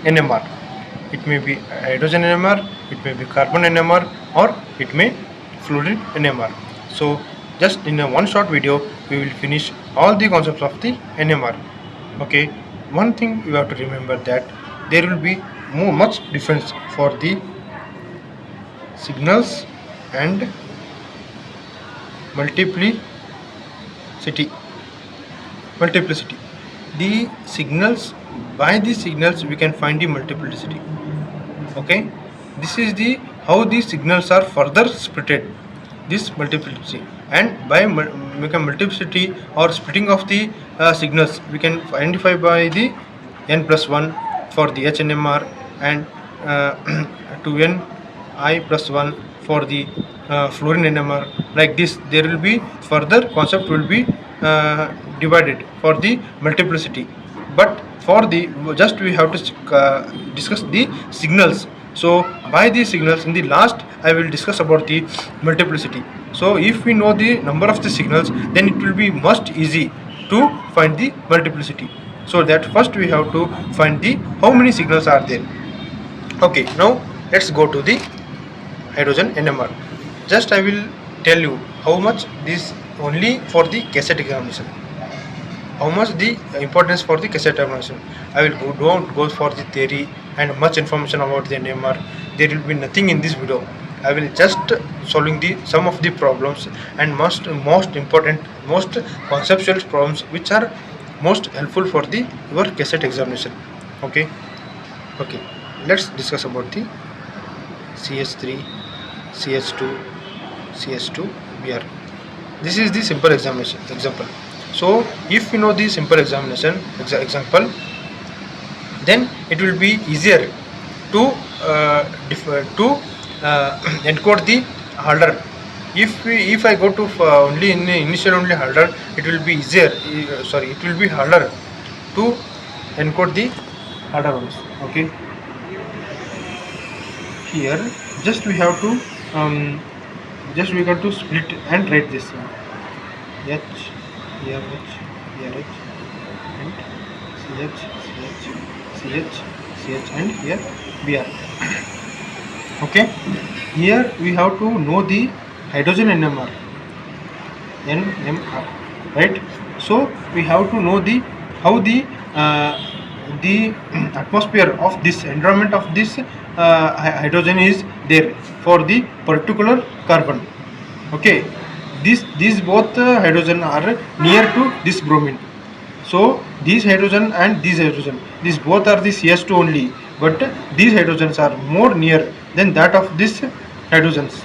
NMR. It may be hydrogen NMR, it may be carbon NMR, or it may fluorine NMR. So just in a one short video we will finish all the concepts of the NMR. Okay, one thing you have to remember that there will be much difference for the signals and multiplicity. The signals, by the signals we can find the multiplicity. Okay, this is the how the signals are further splitted, this multiplicity, and by multiplicity or splitting of the signals we can identify by the n+1 for the HNMR and 2n I+1 for the fluorine NMR. Like this there will be further concept will be divided for the multiplicity, but for the just we have to discuss the signals. So by the signals in the last I will discuss about the multiplicity. So if we know the number of the signals, then it will be much easy to find the multiplicity. So that first we have to find the how many signals are there. Okay, now let's go to the hydrogen NMR. Just I will tell you how much this only for the Kset examination, how much the importance for the Kset examination. I will don't go for the theory and much information about the NMR. There will be nothing in this video. I will just solving the some of the problems and most important, most conceptual problems which are most helpful for the your Kset examination. Okay, let's discuss about the CH3, CH2, CH2 Br. This is the simple examination example. So if you know the simple examination example, then it will be easier to encode the holder. If I go to only in initial only holder, it will be easier. It will be harder to encode the holder ones. Okay. Here just we have to split and write this H, here H, here H, and CH, CH, CH, and here Br. Okay, here we have to know the hydrogen NMR, right? So we have to know the how the atmosphere of this environment of this hydrogen is there for the particular carbon. Okay, these both hydrogen are near to this bromine. So these hydrogen and these hydrogen, these both are the CH2 only, but these hydrogens are more near than that of this hydrogens,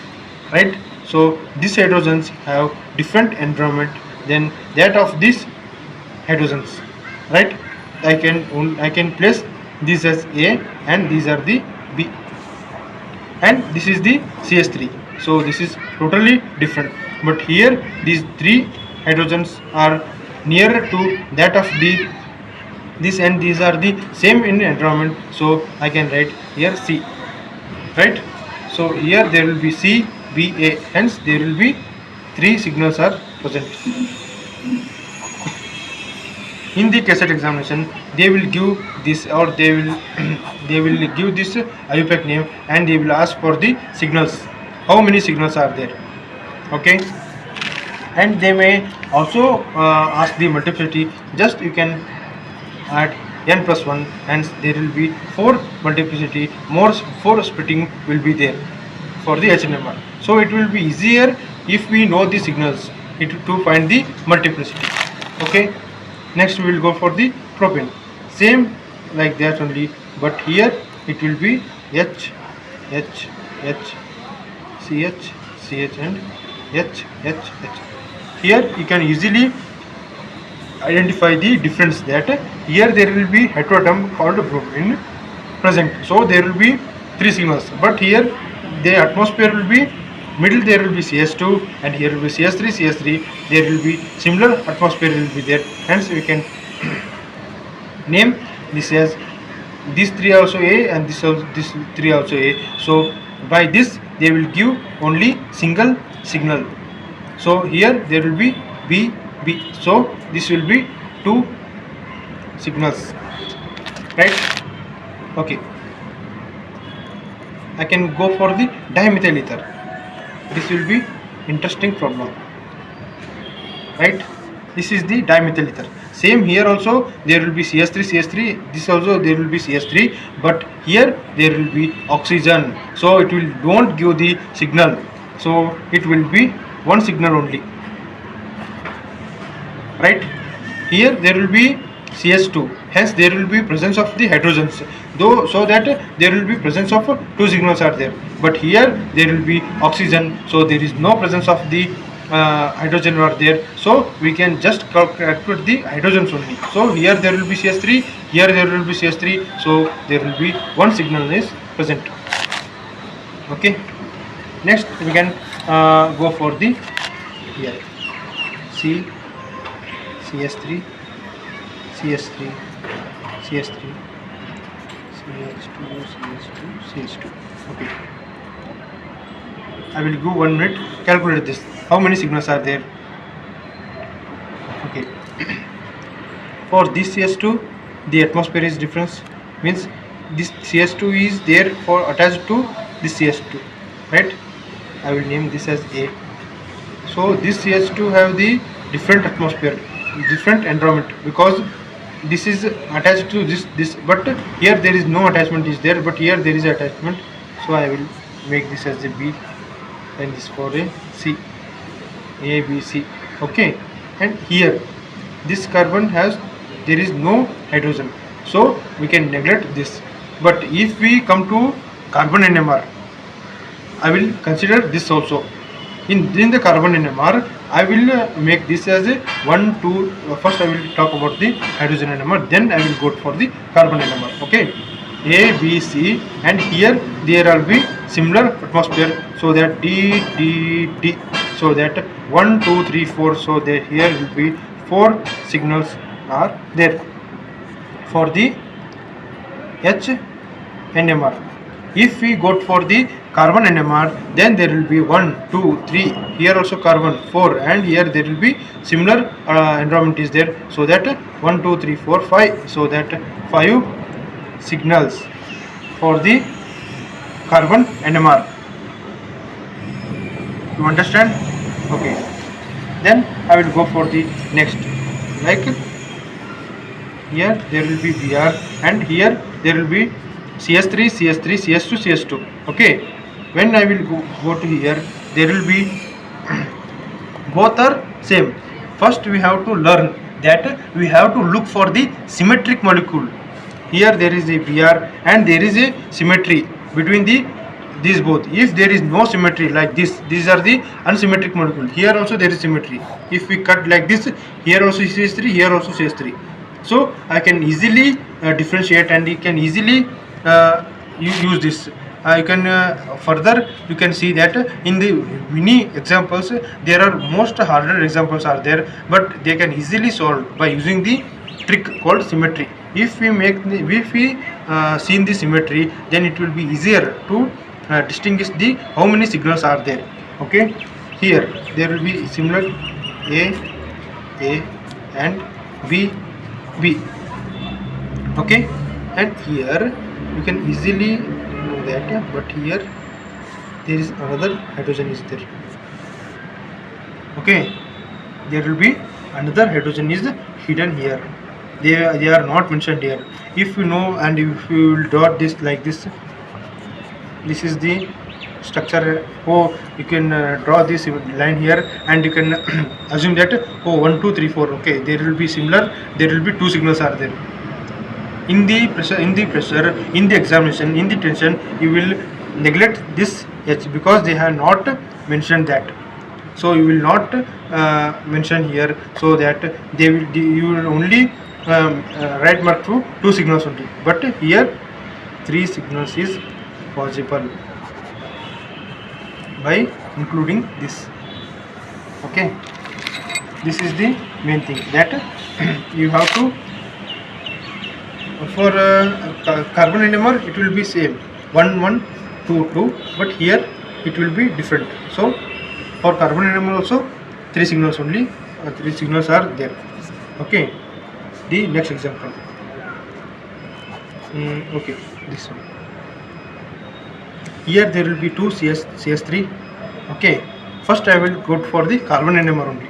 right? So these hydrogens have different environment than that of these hydrogens, right? I can place this as A and these are the B, and this is the CH3. So this is totally different, but here these three hydrogens are nearer to that of this, and these are the same in environment. So I can write here C, right? So here there will be C, B, A, hence there will be three signals are present. In the Kset examination, they will give this, or they will give this IUPAC name, and they will ask for the signals. How many signals are there? Okay, and they may also ask the multiplicity. Just you can add n+1, and there will be 4 multiplicity. More 4 splitting will be there for the HNMR. So it will be easier if we know the signals to find the multiplicity. Okay. Next we will go for the propane. Same like that only, but here it will be H, H, H, CH, CH, and H, H, H. Here you can easily identify the difference that here there will be heteroatom called bromine present. So there will be 3 signals, but here the atmosphere will be middle, there will be CH2, and here will be CH3. There will be similar atmosphere will be there, hence we can name this as these 3 also A and this 3 also A. So by this they will give only single signal. So here there will be B, B. So this will be 2 signals, right? Okay, I can go for the dimethyl ether. This will be interesting problem, right? This is the dimethyl ether. Same here also there will be CS3. This also there will be CS3, but here there will be oxygen, so it will don't give the signal, so it will be one signal only, right? Here there will be CS2, hence there will be presence of the hydrogens, though, so that there will be presence of two signals are there, but here there will be oxygen, so there is no presence of the hydrogen are there, so we can just calculate the hydrogens only. So here there will be CS3, here there will be CS3, so there will be one signal is present. Okay, next we can go for the here CS3, CS3, CS3, CS2. Okay, I will go 1 minute, calculate this. How many signals are there? Okay, for this CS2, the atmosphere is difference, means this CS2 is there for attached to this CS2, right? I will name this as A. So this CS2 have the different atmosphere, different environment, because this is attached to this, but here there is no attachment is there, but here there is attachment, so I will make this as a B and this for a C, A, B, C. Okay, and here this carbon has, there is no hydrogen, so we can neglect this. But if we come to carbon NMR, I will consider this also. In the carbon NMR, I will make this as a 1, 2. First, I will talk about the hydrogen NMR. Then I will go for the carbon NMR. Okay, A, B, C, and here there will be similar atmosphere. So that D. So that 1, 2, 3, 4. So that here will be 4 signals are there for the H NMR. If we go for the carbon NMR, then there will be 1, 2, 3. Here also carbon 4, and here there will be similar environment is there. So that 1, 2, 3, 4, 5. So that 5 signals for the carbon NMR. You understand? Okay. Then I will go for the next. Like here there will be Br, and here there will be CS3, CS2, CS2. Okay, when I will go to here, there will be both are same. First we have to learn that we have to look for the symmetric molecule. Here there is a Br and there is a symmetry between these both. If there is no symmetry like this, these are the unsymmetric molecule. Here also there is symmetry. If we cut like this, here also CS3, here also CS3. So I can easily differentiate, and you can easily use this. You can further you can see that in the many examples there are most harder examples are there, but they can easily solve by using the trick called symmetry. If we seen the symmetry, then it will be easier to distinguish the how many signals are there. Okay, here there will be similar A and B. Okay, and here you can easily know that, but here there is another hydrogen is there. Okay, there will be another hydrogen is hidden here. They are not mentioned here. If you know, and if you will dot this like this is the structure. Oh, you can draw this line here, and you can assume that 1, 2, 3, 4. Okay, there will be similar. There will be 2 signals are there. In the pressure, in the examination, in the tension, you will neglect this H because they have not mentioned that. So you will not mention here, so that you will only write mark to 2 signals only. But here 3 signals is possible by including this. Okay, this is the main thing that you have to. For carbon NMR it will be same 1, 1, 2, 2, but here it will be different. So for carbon NMR also 3 signals only, 3 signals are there. Okay, the next example. Okay, this one. Here there will be two CS3. Okay, first I will go for the carbon NMR only.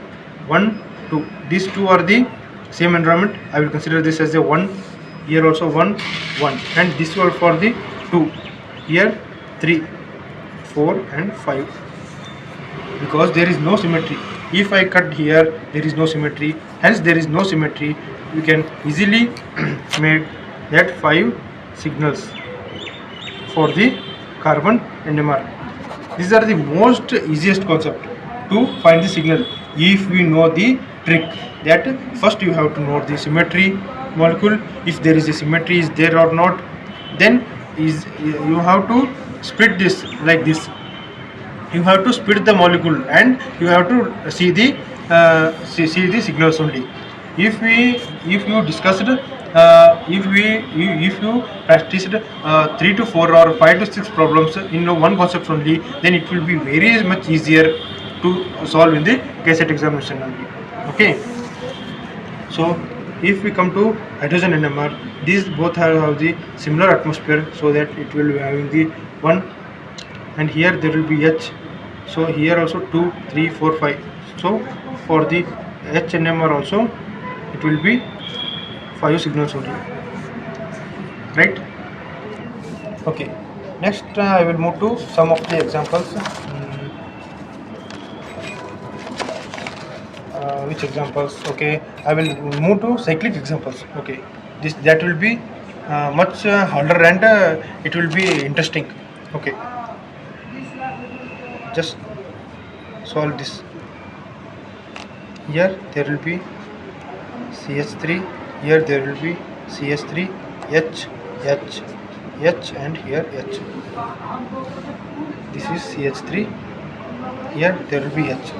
1, 2. These two are the same environment. I will consider this as a 1. Here also 1, 1. And this one for the 2. Here 3, 4 and 5. Because there is no symmetry. If I cut here, there is no symmetry. Hence there is no symmetry. We can easily make that 5 signals for the carbon NMR. These are the most easiest concept to find the signal if we know the trick. That first you have to know the symmetry molecule. If there is a symmetry is there or not, then you have to split this like this. You have to split the molecule and you have to see the see the signals only. If you discussed if you practiced 3 to 4 or 5 to 6 problems in one concept only, then it will be very much easier to solve in the Kset examination only. Okay, so if we come to hydrogen NMR, these both have the similar atmosphere, so that it will be having the 1, and here there will be H. So here also 2, 3, 4, 5. So for the H NMR also it will be 5 signals only, right? Okay, next I will move to some of the examples. Which examples? Okay, I will move to cyclic examples. Okay, that will be much harder and it will be interesting. Okay, just solve this. Here there will be CH3, here there will be CS3, H, H, H and here H. This is CH3, here there will be H.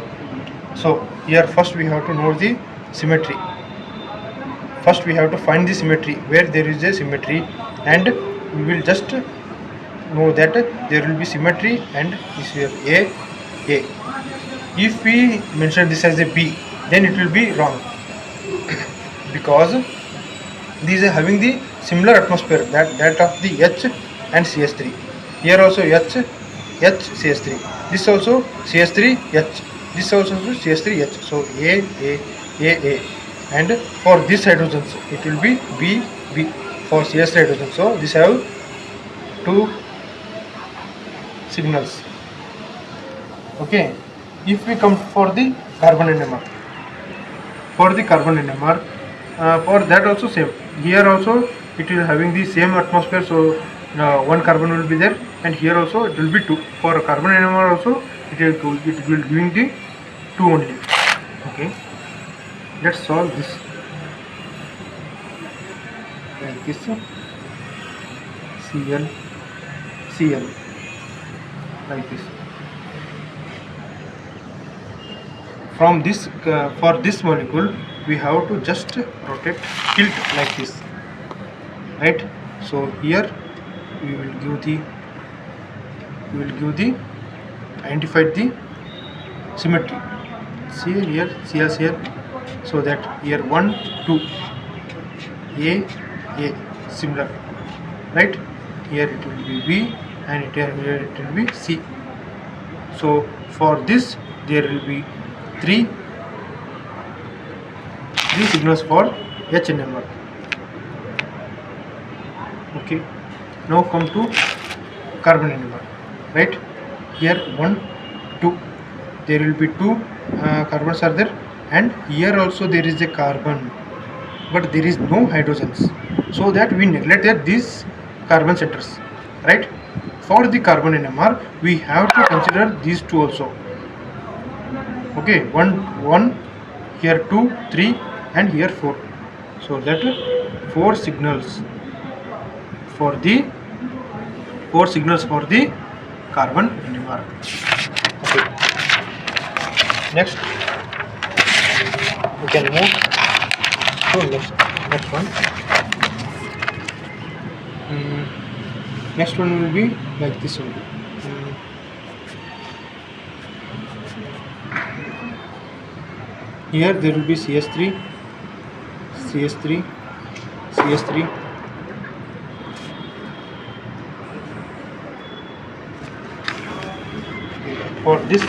So here first we have to know the symmetry. First we have to find the symmetry where there is a symmetry, and we will just know that there will be symmetry and this here A. If we mention this as a B, then it will be wrong because these are having the similar atmosphere that of the H and CS3. Here also H, CS3. This also CS3, H. This also CS3, H. So A. And for this hydrogens, it will be B for CS3 hydrogen. So this have 2 signals. Okay. If we come for the carbon NMR, for that also same. Here also it is having the same atmosphere, so 1 carbon will be there, and here also it will be 2. For carbon NMR also it will giving the 2 only. Okay, let's solve this like this. Cl like this. From this for this molecule we have to just rotate, tilt like this, right? So here we will give the identified the symmetry. See here, CS here, so that here 1, 2, A similar, right? Here it will be B and here it will be C. So for this there will be 3 signals for H NMR. Okay, now come to carbon NMR, right? Here 1, 2, there will be 2 carbons are there, and here also there is a carbon, but there is no hydrogens, so that we neglected these carbon centers, right? For the carbon NMR we have to consider these 2 also. Okay, 1, here 2, 3 and here 4, so that 4 signals for the carbon NMR. Okay, next we can move to next one. Next one will be like this only. Here there will be CS3, for this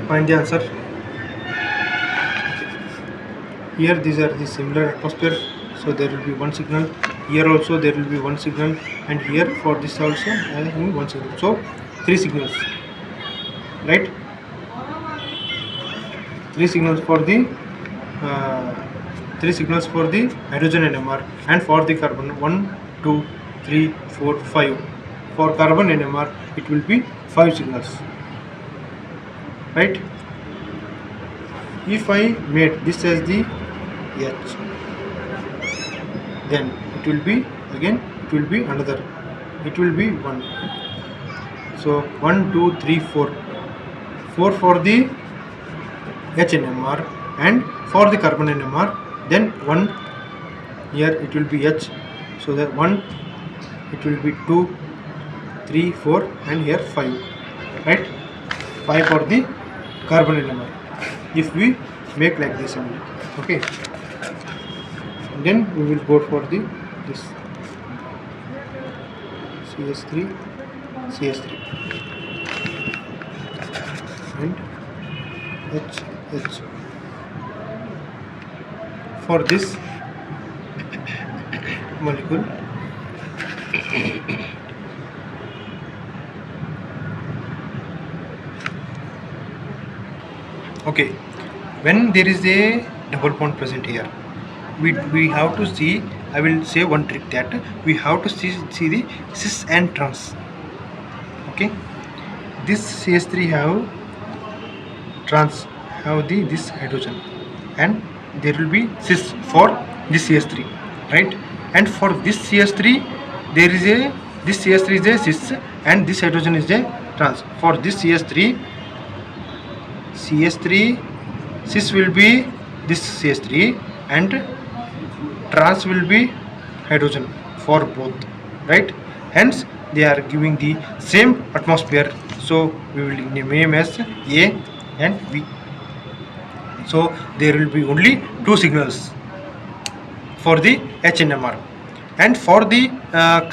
find the answer. Here these are the similar atmosphere, so there will be one signal. Here also there will be one signal, and here for this also one signal. So 3 signals, right? 3 signals for the 3 signals for the hydrogen NMR, and for the carbon 1, 2, 3, 4, 5. For carbon NMR it will be 5 signals, right? If I made this as the H, then it will be again, it will be another, it will be 1. So 1, 2, 3, 4, 4 for the H NMR, and for the carbon NMR, then 1 here it will be H, so that 1 it will be 2, 3, 4, and here 5, right? 5 for the carbon NMR. If we make like this only, okay, then we will go for the this CS3 and H. For this molecule okay, when there is a double bond present here, we have to see, I will say one trick, that we have to see the cis and trans. Okay, this CS3 have trans, have this hydrogen, and there will be cis for this CS3, right? And for this CS3 there is a, this CS3 is a cis and this hydrogen is a trans. For this CS3 cis will be this CS3 and trans will be hydrogen for both, right? Hence they are giving the same atmosphere, so we will name as A and B. So there will be only 2 signals for the HNMR, and for the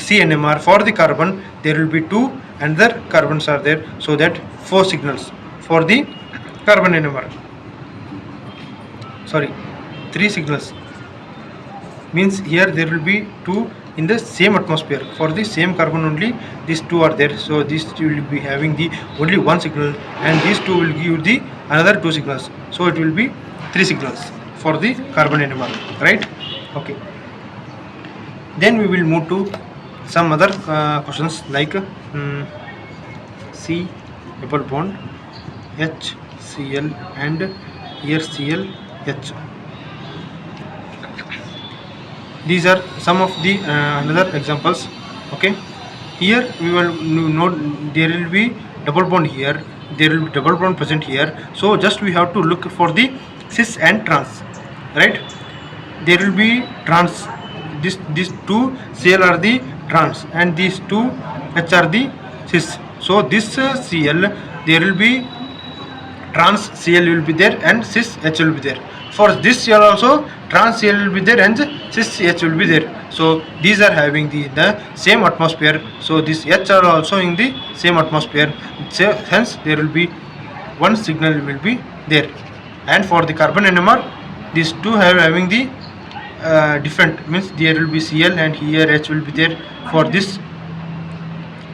CNMR, for the carbon there will be 2 another carbons are there, so that 4 signals for the carbon NMR, sorry 3 signals, means here there will be 2 in the same atmosphere. For the same carbon only these 2 are there, so these 2 will be having the only 1 signal, and these 2 will give the another 2 signals, so it will be 3 signals for the carbon NMR, right? Okay, then we will move to some other questions like C double bond HCl and here Cl H. These are some of the another examples. Okay, here we will note there will be double bond here, there will be double bond present here, so just we have to look for the cis and trans, right? There will be trans, these 2 Cl are the trans and these 2 H are the cis. So this Cl, there will be trans Cl will be there and cis H will be there. For this Cl also trans Cl will be there and cis H will be there. So these are having the same atmosphere, so this H are also in the same atmosphere, so hence there will be 1 signal will be there. And for the carbon NMR, these 2 having the different, means there will be Cl and here H will be there. For this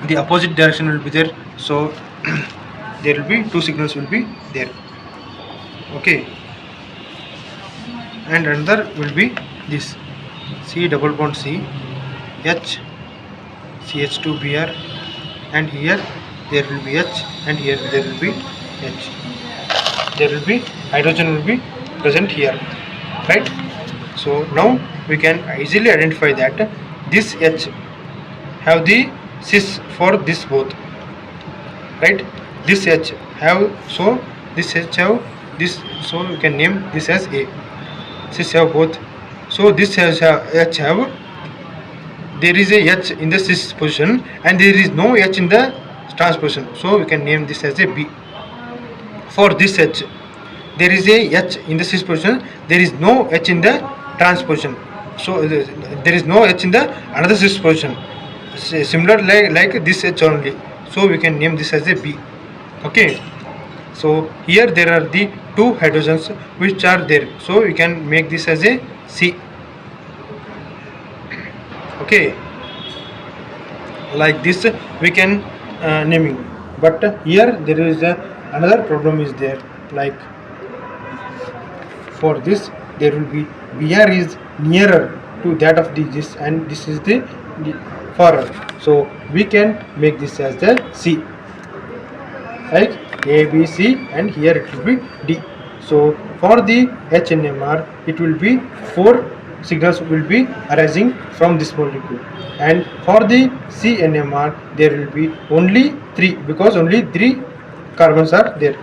the opposite direction will be there, so there will be 2 signals will be there. Okay, and another will be this C double bond C H CH2Br, and here there will be H and here there will be H. There will be hydrogen will be present here, right? So now we can easily identify that this H have the cis for this both, right? This H have, so this H have this, so we can name this as A. Cis have both, so this H have, there is a H in the cis position and there is no H in the trans position, so we can name this as a B. For this H, there is a H in the cis position, there is no H in the trans position, so there is no H in the another cis position, similar like this H only, so we can name this as a B. Okay, so here there are the two hydrogens which are there, so we can make this as a C. Okay, like this we can naming, but here there is another problem is there, like for this there will be Br is nearer to that of this and this is the far, so we can make this as the C, like A, B, C, and here it will be D. So for the HNMR it will be 4 signals will be arising from this molecule, and for the CNMR there will be only 3 because only 3 carbons are there,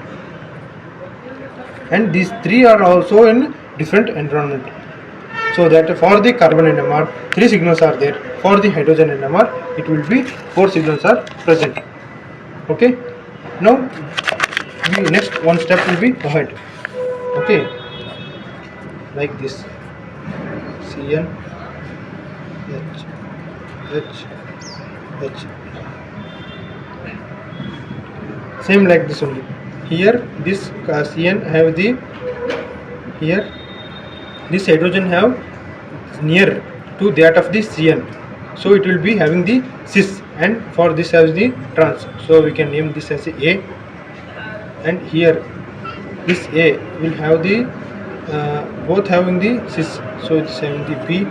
and these 3 are also in different environment. So that for the carbon NMR 3 signals are there, for the hydrogen NMR it will be 4 signals are present. Okay, now the next one step will be ahead. Okay, like this Cn H H H, same like this only. Here this Cn have the, here this hydrogen have near to that of the Cn, so it will be having the cis, and for this has the trans, so we can name this as A, and here this A will have the both having the cis, so it's having the B.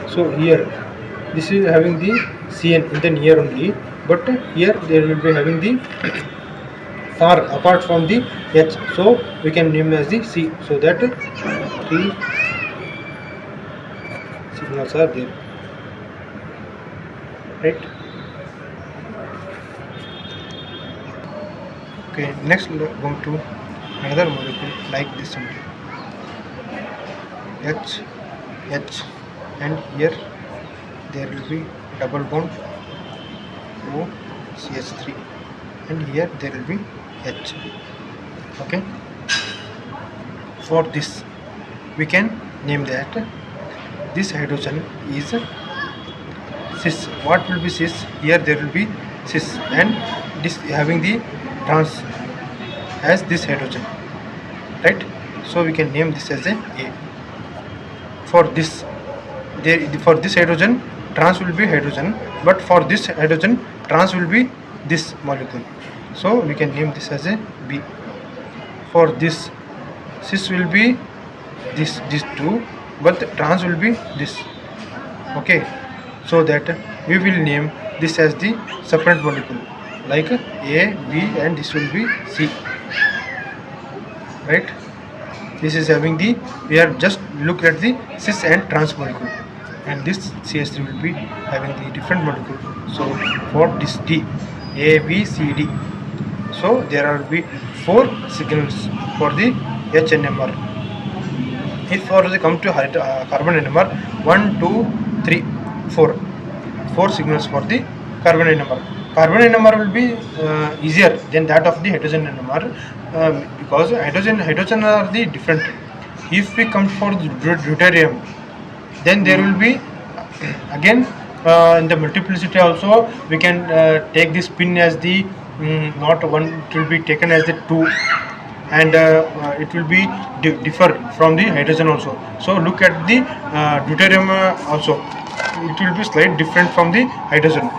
So here this is having the Cn in the near only, but here there will be having the far apart from the H, so we can name as the C, so that 3 signals are there, right? Okay, next we go to another molecule like this only, H H, and here there will be double bond O CH3, and here there will be H. Okay, for this we can name that this hydrogen is cis. What will be cis? Here there will be cis, and this having the trans as this hydrogen, right? So we can name this as a A. For this for this hydrogen trans will be hydrogen, but for this hydrogen trans will be this molecule, so we can name this as a B. For this cis will be this two, but trans will be this. Okay, so that we will name this as the separate molecule, like A, B, and this will be C, right? This is having the, we are just look at the cis and trans molecule, and this CH3 will be having the different molecule. So for this D, A, B, C, D, so there will be 4 signals for the HNMR. If for the come to carbon NMR, 1, 2, 3, 4 signals for the carbon NMR. Carbon NMR will be easier than that of the hydrogen NMR, because hydrogen are the different. If we come for the deuterium, then there will be again in the multiplicity also we can take this pin as the not 1, it will be taken as the 2, and it will be differ from the hydrogen also. So look at the deuterium also, it will be slightly different from the hydrogen.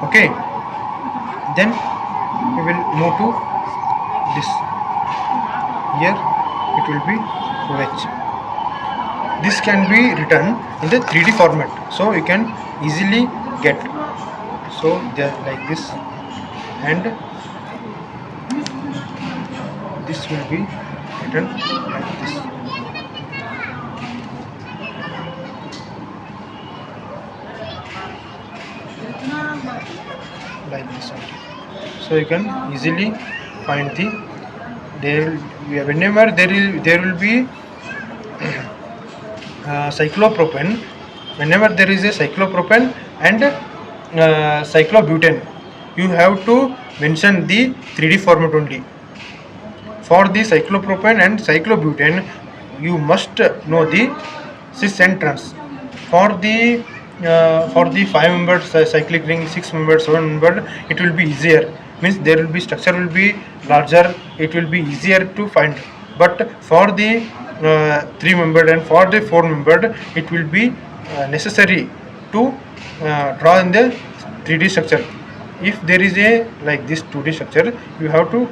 Okay, then we will move to this. Here it will be OH. This can be written in the 3D format, so you can easily get. So they are like this, and this will be written like this. Like this only. So you can easily find the, whenever there will be cyclopropane, whenever there is a cyclopropane and cyclobutane, you have to mention the 3D format only. For the cyclopropane and cyclobutane, you must know the cis and trans. For the for the 5-membered cyclic ring, 6-membered, 7-membered, it will be easier. Means there will be structure will be larger. It will be easier to find. But for the 3-membered and for the 4-membered, it will be necessary to draw in the 3D structure. If there is a like this 2D structure, you have to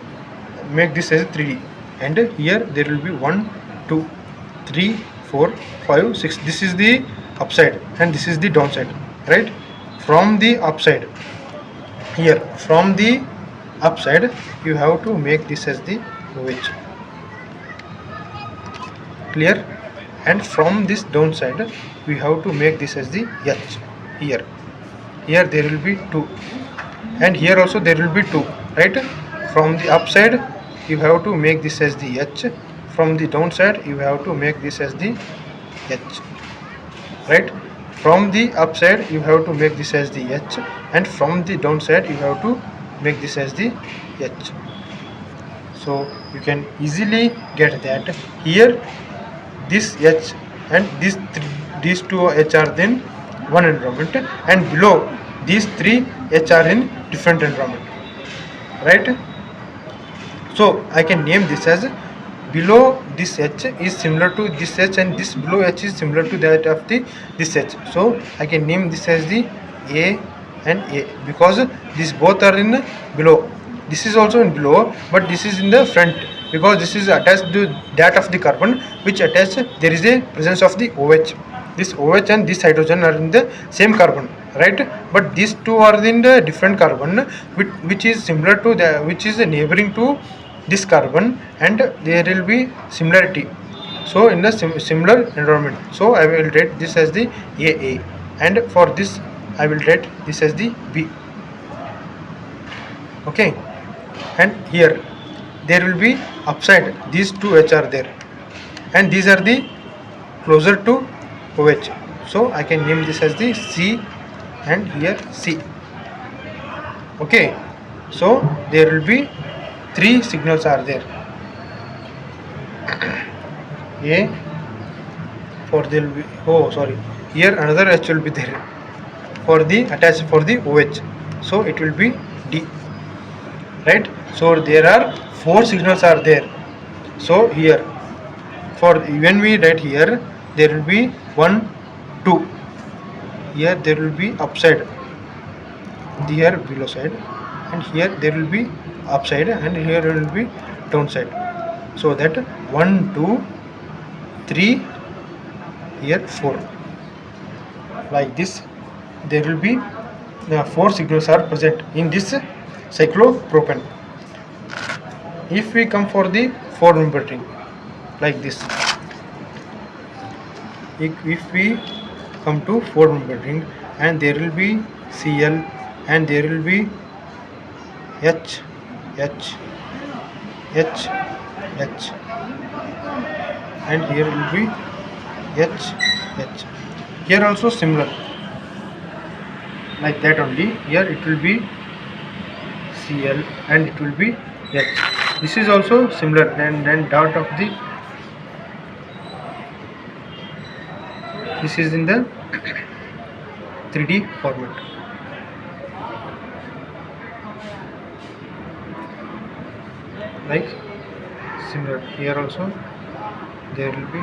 make this as a 3D. And here there will be 1, 2, 3, 4, 5, 6. This is the upside and this is the downside, right? From the upside, here from the upside you have to make this as the OH, clear? And from this downside we have to make this as the H. Here there will be 2 and here also there will be 2, right? From the upside you have to make this as the H, from the downside you have to make this as the H, right? From the upside you have to make this as the H and from the downside you have to make this as the H. So you can easily get that here this H and these two H are in one environment and below these 3 H are in different environment, right? So I can name this as below this H is similar to this H and this below H is similar to that of this H. So I can name this as the A and A because these both are in below. This is also in below, but this is in the front because this is attached to that of the carbon which attached there is a presence of the OH. This OH and this hydrogen are in the same carbon, right? But these two are in the different carbon which is similar to the which is neighboring to this carbon and there will be similarity. So in the similar environment, so I will write this as the AA and for this I will write this as the B. Okay, and here there will be upside these two H are there and these are the closer to OH. So I can name this as the C and here C. Okay, so there will be 3 signals are there. A for there will be here another H will be there for the attached for the OH. So it will be D, right? So there are 4 signals are there. So here for when we write here there will be 1, 2. Here there will be upside, here below side, and here there will be upside and here will be downside. So that 1, 2, 3, here 4. Like this there will be 4 signals are present in this cyclopropane. If we come for the 4-membered ring like this, if we come to 4-membered ring and there will be Cl and there will be H, H, H, H and here will be H, H. Here also similar like that only. Here it will be Cl and it will be H. This is also similar and then dot of the this is in the 3D format. Like similar here also there will be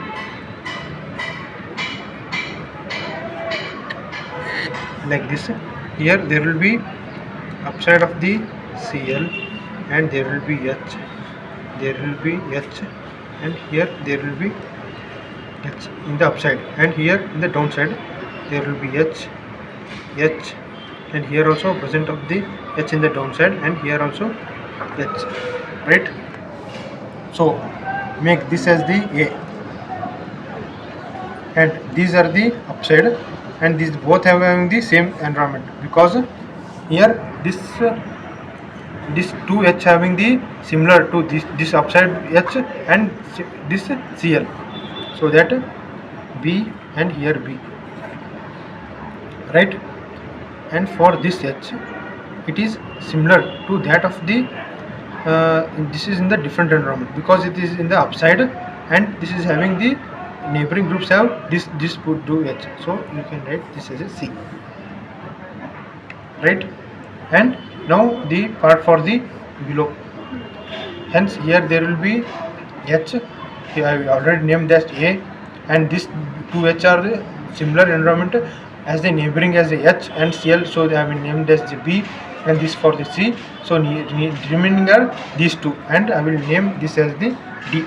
like this. Here there will be upside of the Cl and there will be H, there will be H and here there will be H in the upside and here in the downside there will be H, H and here also present of the H in the downside and here also H, right? So make this as the A and these are the upside and these both having the same environment because here this 2H having the similar to this upside H and this Cl. So that B and here B, right? And for this H it is similar to that of the this is in the different environment because it is in the upside and this is having the neighboring groups have this put to H, so you can write this as a C, right? And now the part for the below, hence here there will be H, here I already named as A, and this two H are the similar environment as the neighboring as the H and Cl, so they have been named as the B, and this for the C, so remaining are these two, and I will name this as the D.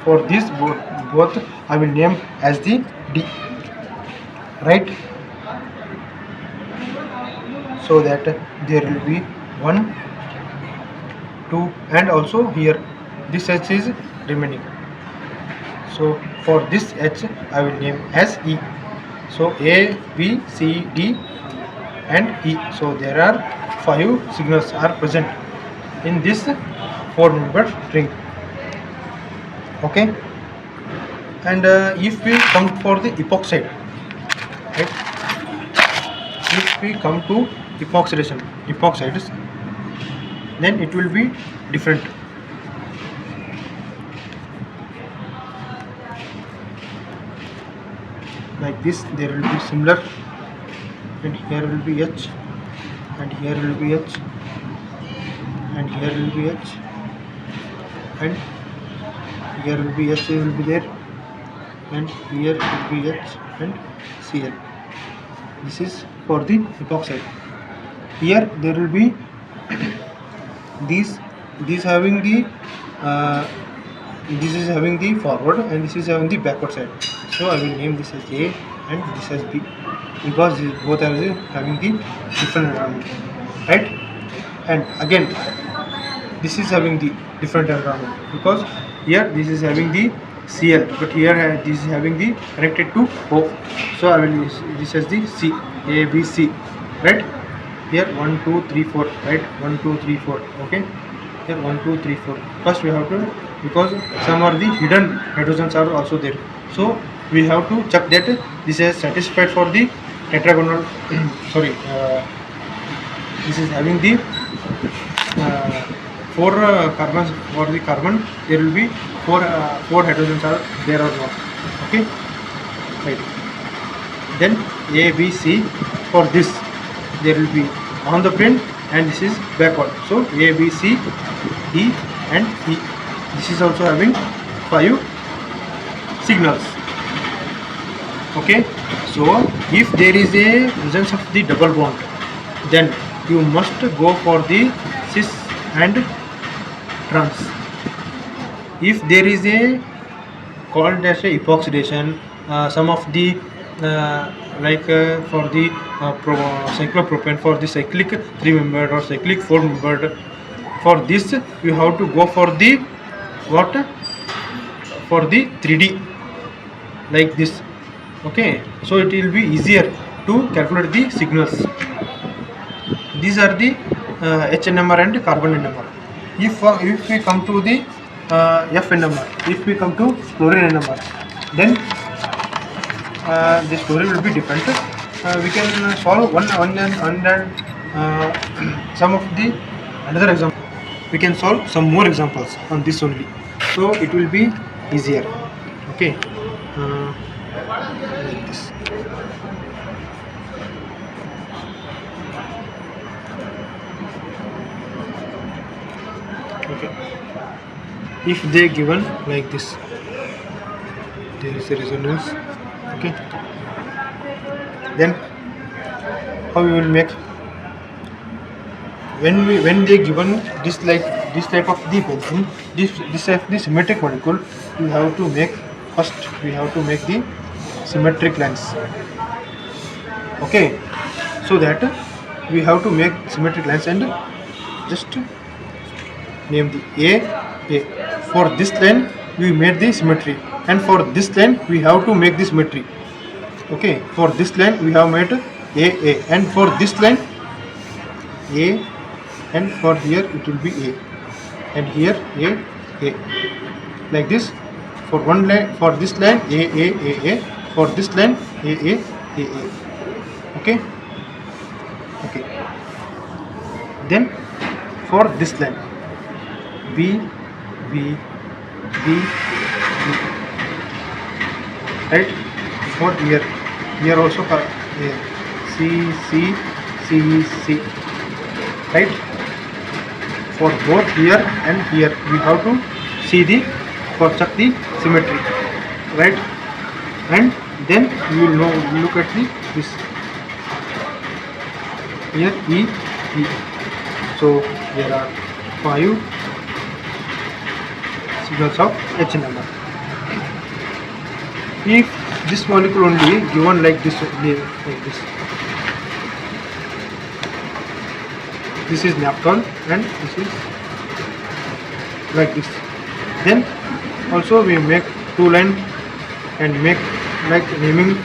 For this both I will name as the D, right? So that there will be 1, 2, and also here this H is remaining. So for this H I will name as E. So A, B, C, D and E. So there are 5 signals are present in this 4-membered ring. Okay, and if we come for the epoxide, right? If we come to epoxides, then it will be different. Like this, there will be similar, and here will be H, and here will be H, and here will be H, and here will be H will be there, and here will be H and Cl. This is for the epoxide. Here there will be these having the this is having the forward and this is having the backward side. So I will name this as A and this as B, because both are having the different environment, right? And again this is having the different environment, because here this is having the Cl, but here this is having the connected to O. So I will use this as the C, A, B, C, right? Here 1, 2, 3, 4, right? 1, 2, 3, 4. Okay. Here 1, 2, 3, 4. First we have to, because some are the hidden hydrogens are also there. So we have to check that this is satisfied for the tetragonal. Sorry, this is having the 4 carbons for the carbon. There will be 4 hydrogens are there or not. Okay, right. Then A, B, C. For this there will be on the plane and this is backward. So A, B, C, D and E. This is also having 5 signals. Okay, so if there is a presence of the double bond, then you must go for the cis and trans. If there is a called as a epoxidation, some of the for the cyclopropane, for the cyclic 3-membered or cyclic 4-membered, for this you have to go for the what? For the 3D, like this. Okay, so it will be easier to calculate the signals. These are the HNMR and carbon NMR. If we come to the FNMR, if we come to fluorine NMR, then the story will be different. We can solve one and some of the another example. We can solve some more examples on this only, so it will be easier. Okay, like this. Okay, if they given like this, there is a resonance. Okay, then how we will make? When they given this, like this type of the benzene, this type of the symmetric molecule, we have to make first. We have to make the symmetric lines. Okay, so that we have to make symmetric lines and just name the A. For this line we made the symmetry, and for this line we have to make the symmetry. Okay, for this line we have made A, and for this line A, and for here it will be A, and here A, like this. For one line, for this line A, for this line A. Okay, okay. Then for this line B, right? For here also here C C C C, right? For both here and here we have to see the for check the symmetry, right? And then you will know, look at the this here E. So there are 5 signals of H number. If this molecule only given like this, this is naphthalene and this is like this, then also we make 2 line and make like naming,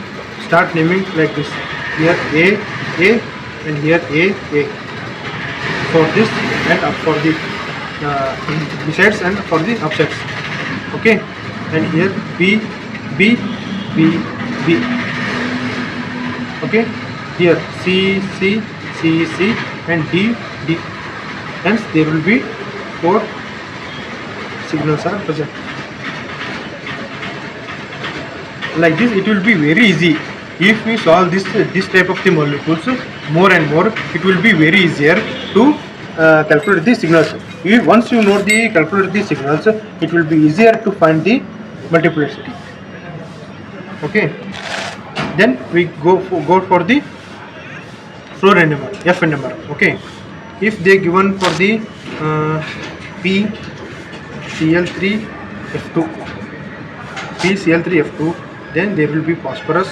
start naming like this, here A and here A for this and up for the besides and for the upsides, okay? And here B, okay? Here C and D. Hence there will be 4 signals are present. Like this it will be very easy. If we solve this type of the molecules more and more, it will be very easier to calculate the signals. Once you know the calculate the signals, it will be easier to find the multiplicity. Okay, then we go for the Fluorine NMR, F NMR. Okay, if they given for the P Cl3 F2, then there will be phosphorus.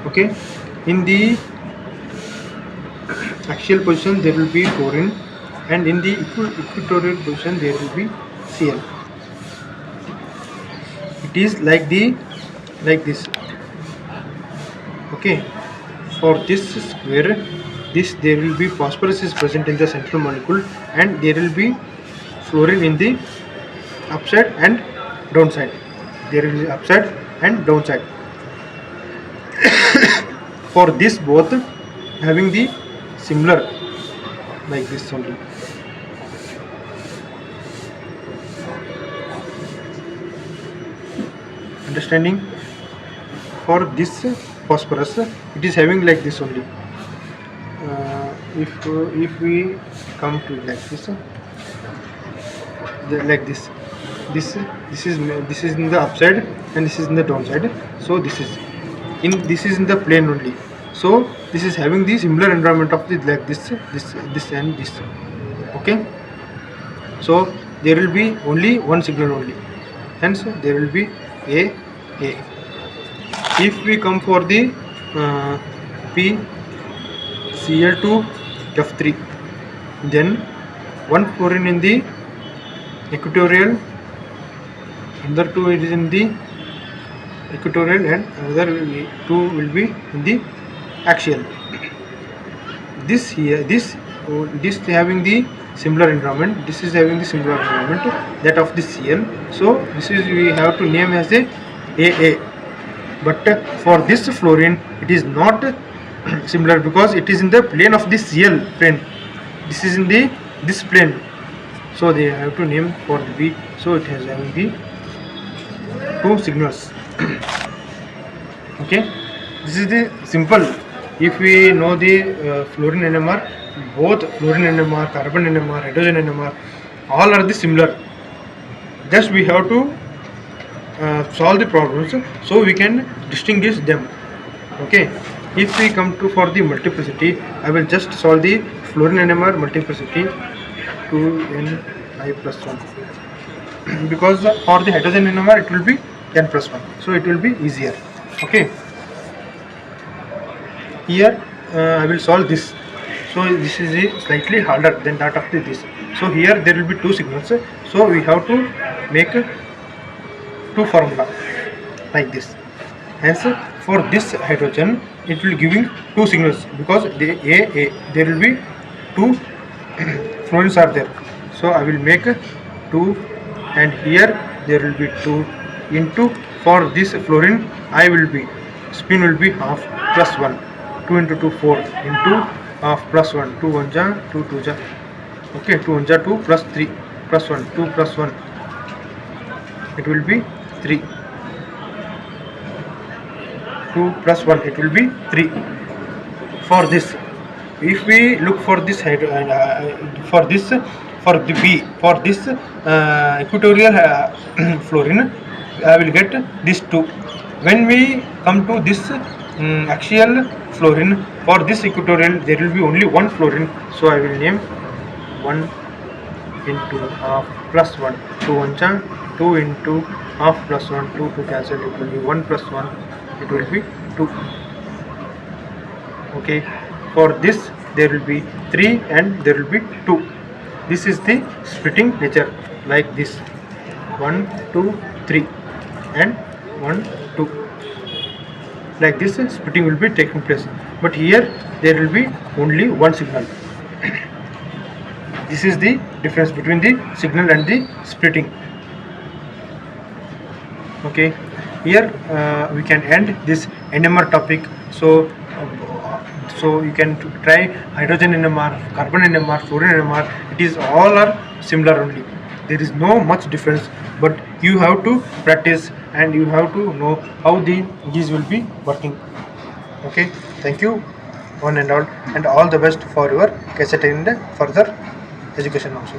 Okay, in the axial position there will be fluorine, and in the equatorial position there will be Cl. It is like this. Okay, for this square, there will be phosphorus is present in the central molecule, and there will be fluorine in the upside and downside. There will be upside and downside. For this both having the similar like this only. Understanding? For this phosphorus, it is having like this only. If we come to like this, like this is in the upside and this is in the downside. So this is in the plane only. So this is having the similar environment of the like this and this. Okay, so there will be only one signal only, hence there will be A. If we come for the P Cl2 F3, then one fluorine in the equatorial, another 2 is in the equatorial, and another 2 will be in the axial. This having the similar environment, this is having the similar environment, that of the Cl. So this is we have to name as a AA. But for this fluorine it is not similar, because it is in the plane of the Cl plane. This is in this plane, so they have to name for the B. So it has having the 2 signals. Okay, this is the simple. If we know the fluorine NMR, both fluorine NMR, carbon NMR, hydrogen NMR, all are the similar. Just we have to solve the problems so we can distinguish them. Okay, if we come to for the multiplicity, I will just solve the fluorine NMR multiplicity 2Ni plus 1, because for the hydrogen NMR it will be n plus 1, so it will be easier. Okay, here I will solve this. So this is slightly harder than that of this. So here there will be 2 signals, so we have to make 2 formula like this. Hence for this hydrogen it will giving 2 signals, because the A there will be 2 fluorines are there. So I will make 2, and here there will be 2 into, for this fluorine I will be spin will be half plus 1, 2 into 2 4 into half plus 1, 2 1 ja 2 2 ja. Okay, 2 1 ja 2 plus 3 plus 1, 2 plus 1, it will be 3. 2 plus 1, it will be 3. For this, if we look for this for this, for the B, for this equatorial fluorine, I will get this 2. When we come to this axial fluorine, for this equatorial there will be only one fluorine, so I will name 1 into half plus 1, 2 1 cha, 2 into half plus 1, 2 to cancel, it will be 1 plus 1, it will be 2. Okay, for this there will be 3 and there will be 2. This is the splitting nature, like this, 1 2 3 and 1 2, like this splitting will be taking place, but here there will be only one signal. This is the difference between the signal and the splitting. Okay, here we can end this NMR topic. So you can try hydrogen NMR, carbon NMR, fluorine NMR. It is all are similar only. There is no much difference, but you have to practice and you have to know how these will be working. Okay, thank you one and all the best for your Kset and further education also.